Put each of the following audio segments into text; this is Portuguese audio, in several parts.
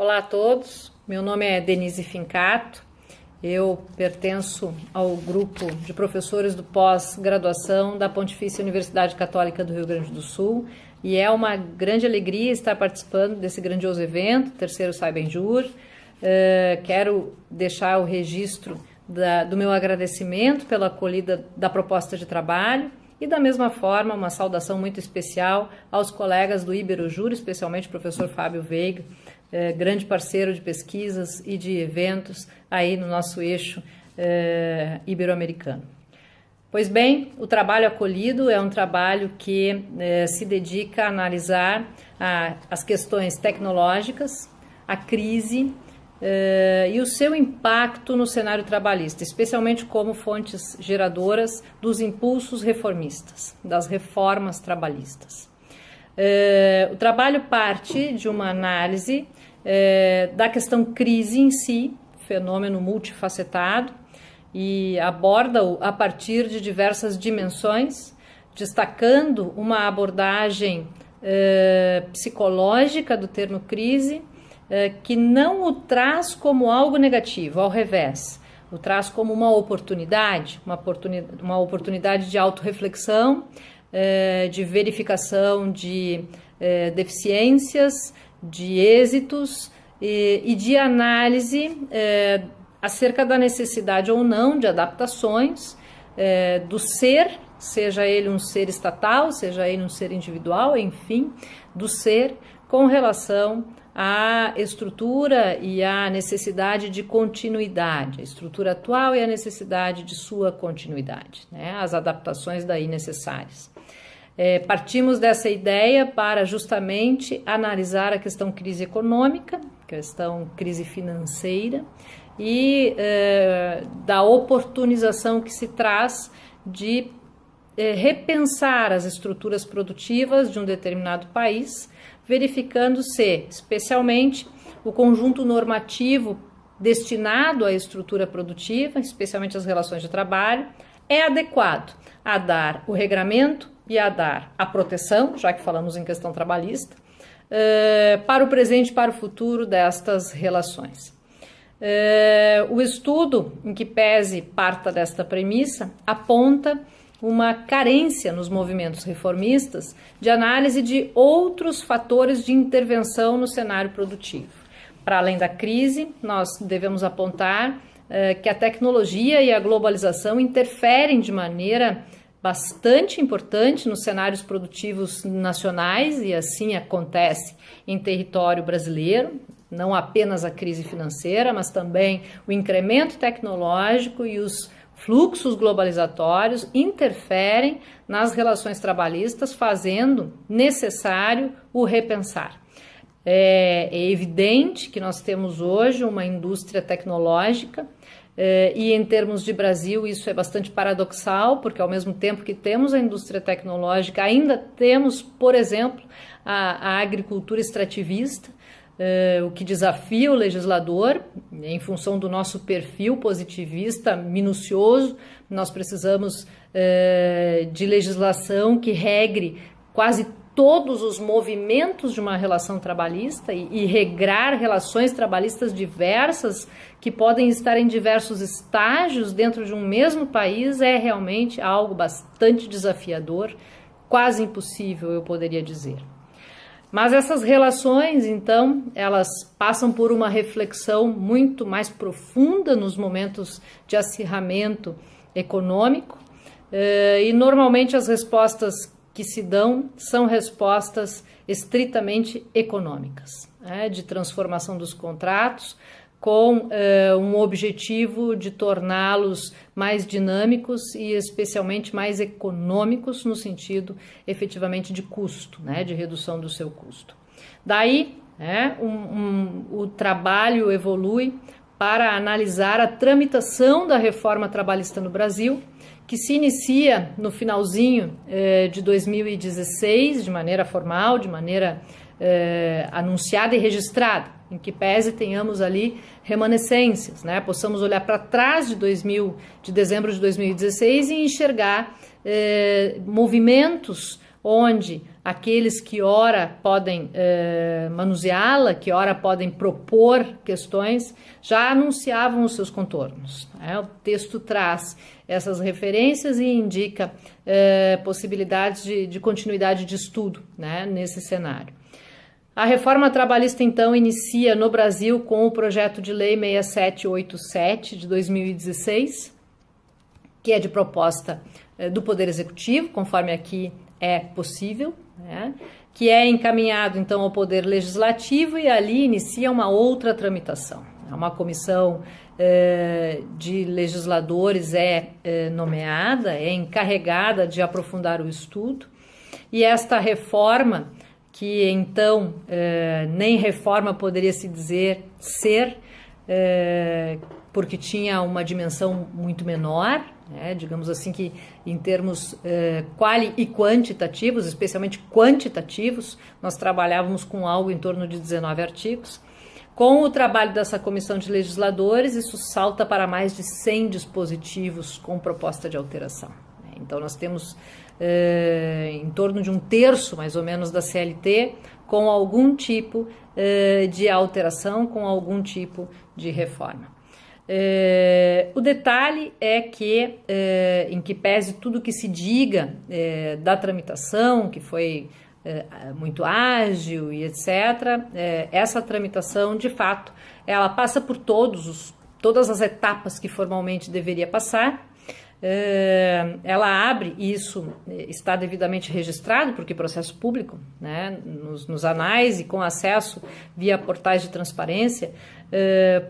Olá a todos, meu nome é Denise Fincato, eu pertenço ao grupo de professores do pós-graduação da Pontifícia Universidade Católica do Rio Grande do Sul e é uma grande alegria estar participando desse grandioso evento, terceiro Saibenjur. Quero deixar o registro do meu agradecimento pela acolhida da proposta de trabalho e da mesma forma uma saudação muito especial aos colegas do Iberojur, especialmente o professor Fábio Veiga, grande parceiro de pesquisas e de eventos aí no nosso eixo ibero-americano. Pois bem, o trabalho acolhido é um trabalho que se dedica a analisar as questões tecnológicas, a crise e o seu impacto no cenário trabalhista, especialmente como fontes geradoras dos impulsos reformistas, das reformas trabalhistas. O trabalho parte de uma análise da questão crise em si, fenômeno multifacetado, e aborda-o a partir de diversas dimensões, destacando uma abordagem psicológica do termo crise, que não o traz como algo negativo, ao revés, o traz como uma oportunidade de autorreflexão, de verificação de deficiências, de êxitos e de análise acerca da necessidade ou não de adaptações do ser, seja ele um ser estatal, seja ele um ser individual, enfim, do ser com relação à estrutura e à necessidade de continuidade, a estrutura atual e a necessidade de sua continuidade, né? As adaptações daí necessárias. Partimos dessa ideia para justamente analisar a questão crise econômica, questão crise financeira e da oportunização que se traz de repensar as estruturas produtivas de um determinado país, verificando se, especialmente, o conjunto normativo destinado à estrutura produtiva, especialmente as relações de trabalho, é adequado a dar o regramento e a dar a proteção, já que falamos em questão trabalhista, para o presente e para o futuro destas relações. O estudo, em que pese parta desta premissa, aponta uma carência nos movimentos reformistas de análise de outros fatores de intervenção no cenário produtivo. Para além da crise, nós devemos apontar que a tecnologia e a globalização interferem de maneira bastante importante nos cenários produtivos nacionais, e assim acontece em território brasileiro, não apenas a crise financeira, mas também o incremento tecnológico e os fluxos globalizatórios interferem nas relações trabalhistas, fazendo necessário o repensar. É evidente que nós temos hoje uma indústria tecnológica e em termos de Brasil isso é bastante paradoxal, porque ao mesmo tempo que temos a indústria tecnológica, ainda temos, por exemplo, a agricultura extrativista, o que desafia o legislador, em função do nosso perfil positivista, minucioso. Nós precisamos de legislação que regre quase todos os movimentos de uma relação trabalhista e regrar relações trabalhistas diversas que podem estar em diversos estágios dentro de um mesmo país é realmente algo bastante desafiador, quase impossível, eu poderia dizer. Mas essas relações, então, elas passam por uma reflexão muito mais profunda nos momentos de acirramento econômico e normalmente as respostas que se dão são respostas estritamente econômicas, né, de transformação dos contratos com um objetivo de torná-los mais dinâmicos e especialmente mais econômicos no sentido efetivamente de custo, né, de redução do seu custo. Daí, o trabalho evolui para analisar a tramitação da reforma trabalhista no Brasil, que se inicia no finalzinho de 2016, de maneira formal, de maneira anunciada e registrada, em que pese tenhamos ali remanescências, né? Possamos olhar para trás de dezembro de 2016 e enxergar movimentos onde aqueles que ora podem manuseá-la, que ora podem propor questões, já anunciavam os seus contornos. O texto traz essas referências e indica possibilidades de continuidade de estudo, né, nesse cenário. A reforma trabalhista, então, inicia no Brasil com o projeto de lei 6787 de 2016, que é de proposta do Poder Executivo, conforme aqui é possível, né? Que é encaminhado, então, ao Poder Legislativo e ali inicia uma outra tramitação. Uma comissão de legisladores nomeada, é encarregada de aprofundar o estudo, e esta reforma, que então nem reforma poderia se dizer ser, porque tinha uma dimensão muito menor, né? Digamos assim que em termos quali e quantitativos, especialmente quantitativos, nós trabalhávamos com algo em torno de 19 artigos. Com o trabalho dessa comissão de legisladores, isso salta para mais de 100 dispositivos com proposta de alteração. Então nós temos em torno de um terço, mais ou menos, da CLT com algum tipo de alteração, com algum tipo de reforma. O detalhe é que, em que pese tudo que se diga da tramitação, que foi muito ágil e etc., essa tramitação, de fato, ela passa por todas as etapas que formalmente deveria passar. Ela abre, e isso está devidamente registrado, porque processo público, né, nos anais e com acesso via portais de transparência,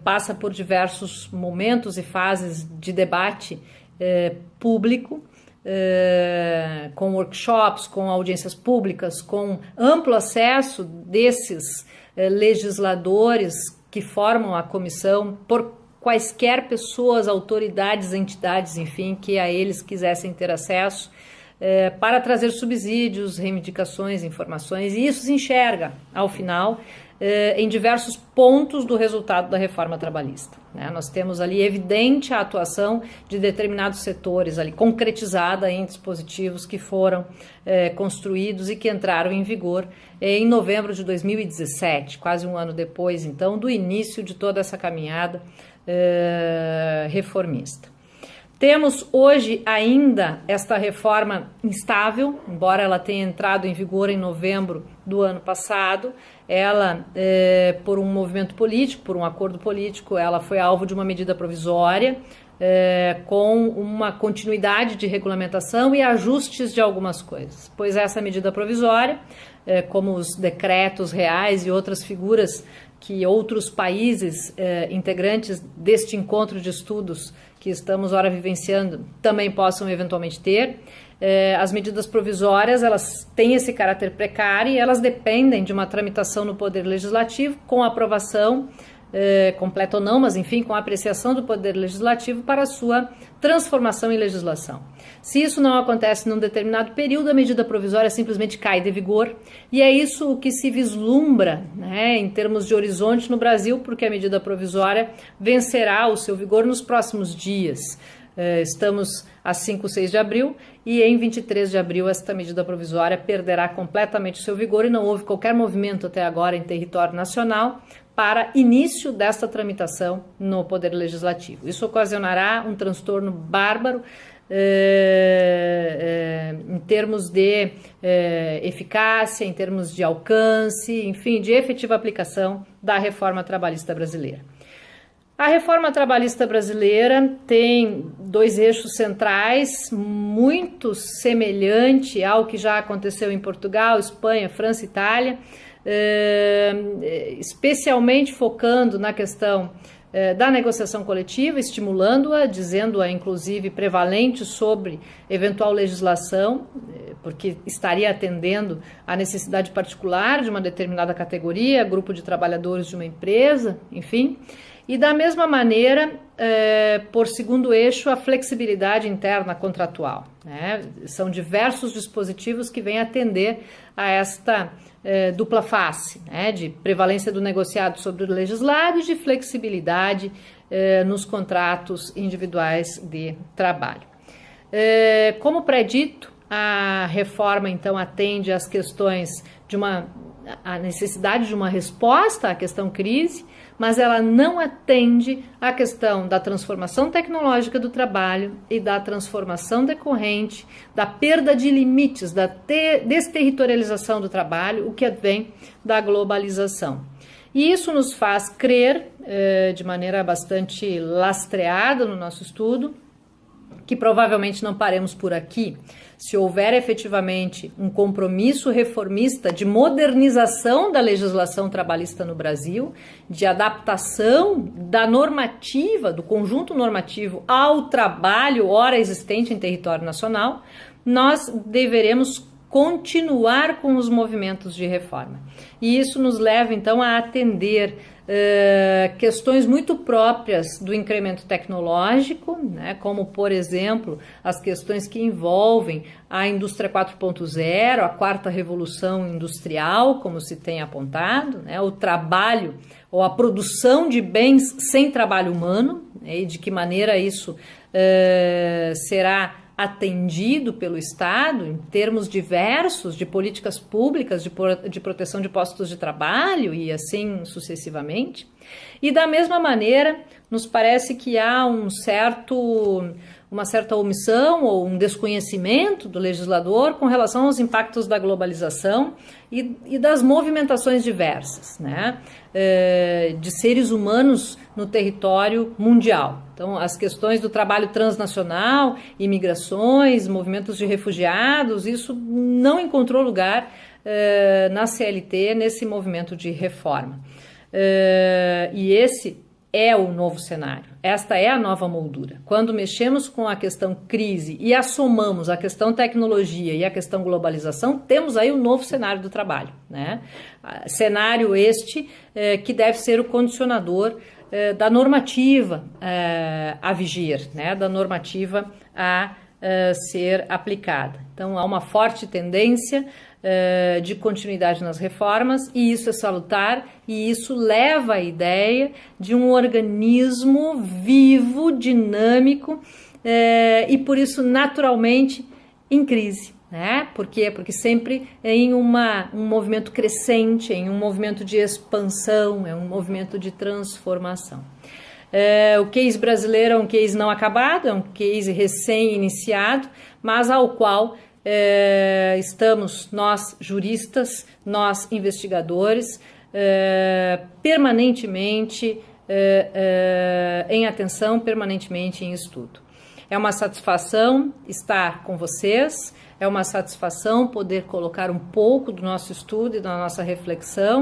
passa por diversos momentos e fases de debate público, com workshops, com audiências públicas, com amplo acesso desses legisladores que formam a comissão por quaisquer pessoas, autoridades, entidades, enfim, que a eles quisessem ter acesso, para trazer subsídios, reivindicações, informações, e isso se enxerga, ao final, em diversos pontos do resultado da reforma trabalhista, né? Nós temos ali evidente a atuação de determinados setores, ali concretizada em dispositivos que foram construídos e que entraram em vigor em novembro de 2017, quase um ano depois, então, do início de toda essa caminhada reformista. Temos hoje ainda esta reforma instável, embora ela tenha entrado em vigor em novembro do ano passado. Ela, por um movimento político, por um acordo político, ela foi alvo de uma medida provisória, com uma continuidade de regulamentação e ajustes de algumas coisas, pois essa medida provisória, como os decretos reais e outras figuras que outros países integrantes deste encontro de estudos que estamos ora vivenciando também possam eventualmente ter. As medidas provisórias, elas têm esse caráter precário e elas dependem de uma tramitação no Poder Legislativo com aprovação completa ou não, mas enfim, com a apreciação do Poder Legislativo para a sua transformação em legislação. Se isso não acontece num determinado período, a medida provisória simplesmente cai de vigor, e é isso o que se vislumbra, né, em termos de horizonte no Brasil, porque a medida provisória vencerá o seu vigor nos próximos dias. Estamos a 5, 6 de abril e em 23 de abril esta medida provisória perderá completamente o seu vigor e não houve qualquer movimento até agora em território nacional para início desta tramitação no Poder Legislativo. Isso ocasionará um transtorno bárbaro em termos de eficácia, em termos de alcance, enfim, de efetiva aplicação da reforma trabalhista brasileira. A reforma trabalhista brasileira tem dois eixos centrais, muito semelhante ao que já aconteceu em Portugal, Espanha, França e Itália, especialmente focando na questão da negociação coletiva, estimulando-a, dizendo-a inclusive prevalente sobre eventual legislação, porque estaria atendendo à necessidade particular de uma determinada categoria, grupo de trabalhadores de uma empresa, enfim. E da mesma maneira, por segundo eixo, a flexibilidade interna contratual, né? São diversos dispositivos que vêm atender a esta dupla face, né? De prevalência do negociado sobre o legislado e de flexibilidade nos contratos individuais de trabalho. Como predito, A reforma, então, atende às questões a necessidade de uma resposta à questão crise, mas ela não atende à questão da transformação tecnológica do trabalho e da transformação decorrente, da perda de limites, da desterritorialização do trabalho, o que advém da globalização. E isso nos faz crer, de maneira bastante lastreada no nosso estudo, que provavelmente não paremos por aqui. Se houver efetivamente um compromisso reformista de modernização da legislação trabalhista no Brasil, de adaptação da normativa, do conjunto normativo ao trabalho ora existente em território nacional, nós deveremos continuar com os movimentos de reforma. E isso nos leva então a atender questões muito próprias do incremento tecnológico, né, como, por exemplo, as questões que envolvem a indústria 4.0, a quarta revolução industrial, como se tem apontado, né, o trabalho ou a produção de bens sem trabalho humano, né, e de que maneira isso será atendido pelo Estado em termos diversos de políticas públicas de proteção de postos de trabalho e assim sucessivamente. E da mesma maneira, nos parece que há uma certa omissão ou um desconhecimento do legislador com relação aos impactos da globalização e das movimentações diversas, né, de seres humanos no território mundial. Então, as questões do trabalho transnacional, imigrações, movimentos de refugiados, isso não encontrou lugar na CLT, nesse movimento de reforma. E esse é o novo cenário, esta é a nova moldura. Quando mexemos com a questão crise e assomamos a questão tecnologia e a questão globalização, temos aí o novo cenário do trabalho, né? Cenário este que deve ser o condicionador da normativa a vigir, né? Da normativa a ser aplicada. Então, há uma forte tendência de continuidade nas reformas, e isso é salutar, e isso leva à ideia de um organismo vivo, dinâmico, e por isso naturalmente em crise, né? Por quê? Porque sempre em um movimento crescente, em um movimento de expansão, é um movimento de transformação. O case brasileiro é um case não acabado, é um case recém-iniciado, mas ao qual estamos nós juristas, nós investigadores, permanentemente em atenção, permanentemente em estudo. É uma satisfação estar com vocês, é uma satisfação poder colocar um pouco do nosso estudo e da nossa reflexão